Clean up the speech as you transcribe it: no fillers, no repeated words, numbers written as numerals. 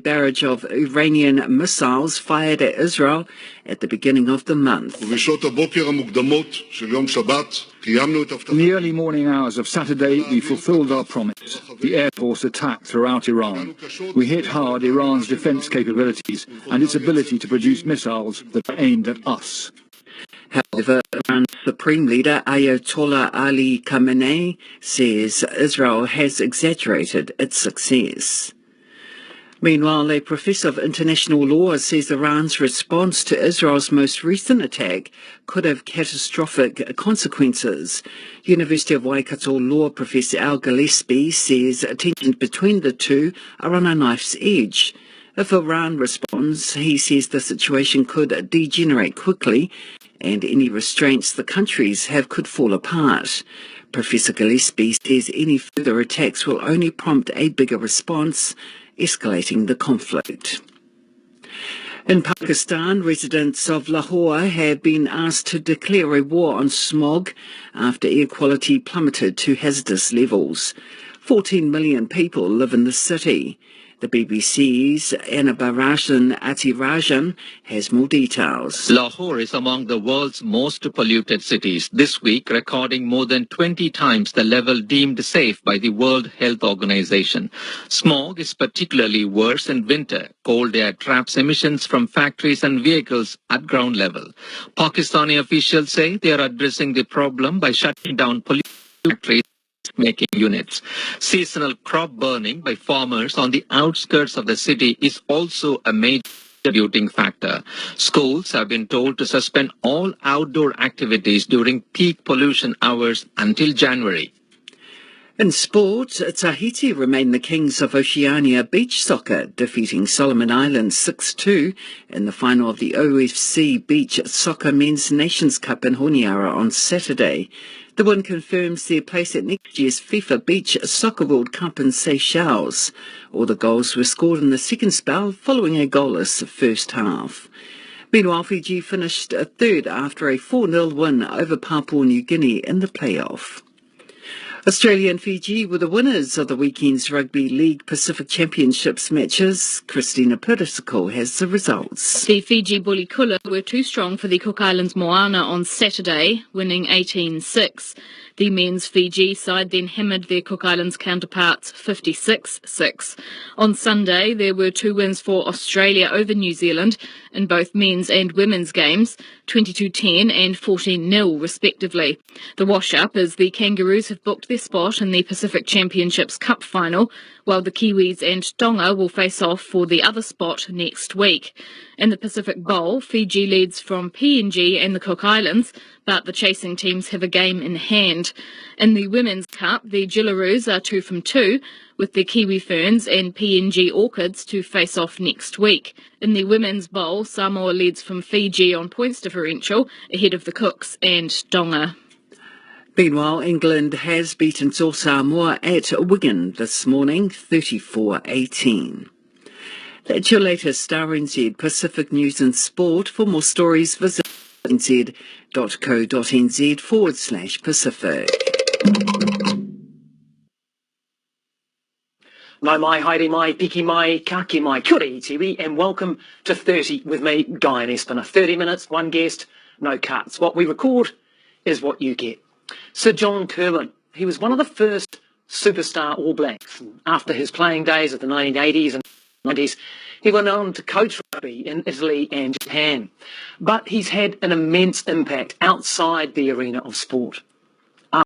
barrage of Iranian missiles fired at Israel at the beginning of the month. In the early morning hours of Saturday, we fulfilled our promise. The Air Force attacked throughout Iran. We hit hard Iran's defense capabilities and its ability to produce missiles that are aimed at us. However, Iran's Supreme Leader Ayatollah Ali Khamenei says Israel has exaggerated its success. Meanwhile, a professor of international law says Iran's response to Israel's most recent attack could have catastrophic consequences. University of Waikato law professor Al Gillespie says tensions between the two are on a knife's edge. If Iran responds, he says the situation could degenerate quickly and any restraints the countries have could fall apart. Professor Gillespie says any further attacks will only prompt a bigger response, escalating the conflict. In Pakistan, residents of Lahore have been asked to declare a war on smog after air quality plummeted to hazardous levels. 14 million people live in the city. The BBC's Anabarajan Atirajan has more details. Lahore is among the world's most polluted cities, this week recording more than 20 times the level deemed safe by the World Health Organization. Smog is particularly worse in winter. Cold air traps emissions from factories and vehicles at ground level. Pakistani officials say they are addressing the problem by shutting down pollution factories making units. Seasonal crop burning by farmers on the outskirts of the city is also a major contributing factor. Schools have been told to suspend all outdoor activities during peak pollution hours until January. In sport, Tahiti remain the kings of Oceania beach soccer, defeating Solomon Islands 6-2 in the final of the OFC Beach Soccer Men's Nations Cup in Honiara on Saturday. The win confirms their place at next year's FIFA Beach Soccer World Cup in Seychelles. All the goals were scored in the second spell, following a goalless first half. Meanwhile, Fiji finished third after a 4-0 win over Papua New Guinea in the playoff. Australia and Fiji were the winners of the weekend's Rugby League Pacific Championships matches. Christina Perisico has the results. The Fiji Bulikula were too strong for the Cook Islands Moana on Saturday, winning 18-6. The men's Fiji side then hammered their Cook Islands counterparts 56-6. On Sunday, there were two wins for Australia over New Zealand in both men's and women's games, 22-10 and 14-0 respectively. The wash-up is the Kangaroos have booked their spot in the Pacific Championships Cup final, while the Kiwis and Tonga will face off for the other spot next week. In the Pacific Bowl, Fiji leads from PNG and the Cook Islands, but the chasing teams have a game in hand. In the Women's Cup, the Jillaroos are 2 from 2, with the Kiwi Ferns and PNG Orchids to face off next week. In the Women's Bowl, Samoa leads from Fiji on points differential, ahead of the Cooks and Tonga. Meanwhile, England has beaten Samoa at Wigan this morning, 34-18. That's your latest Star NZ Pacific News and Sport. For more stories, visit nz.co.nz/Pacific. Nau mai, haere mai, piki mai, kake mai, kia ora iwi, and welcome to 30 with me, Guy and Espiner. 30 minutes, one guest, no cuts. What we record is what you get. Sir John Kirwan, he was one of the first superstar All Blacks. After his playing days of the 1980s and 90s, he went on to coach rugby in Italy and Japan. But he's had an immense impact outside the arena of sport.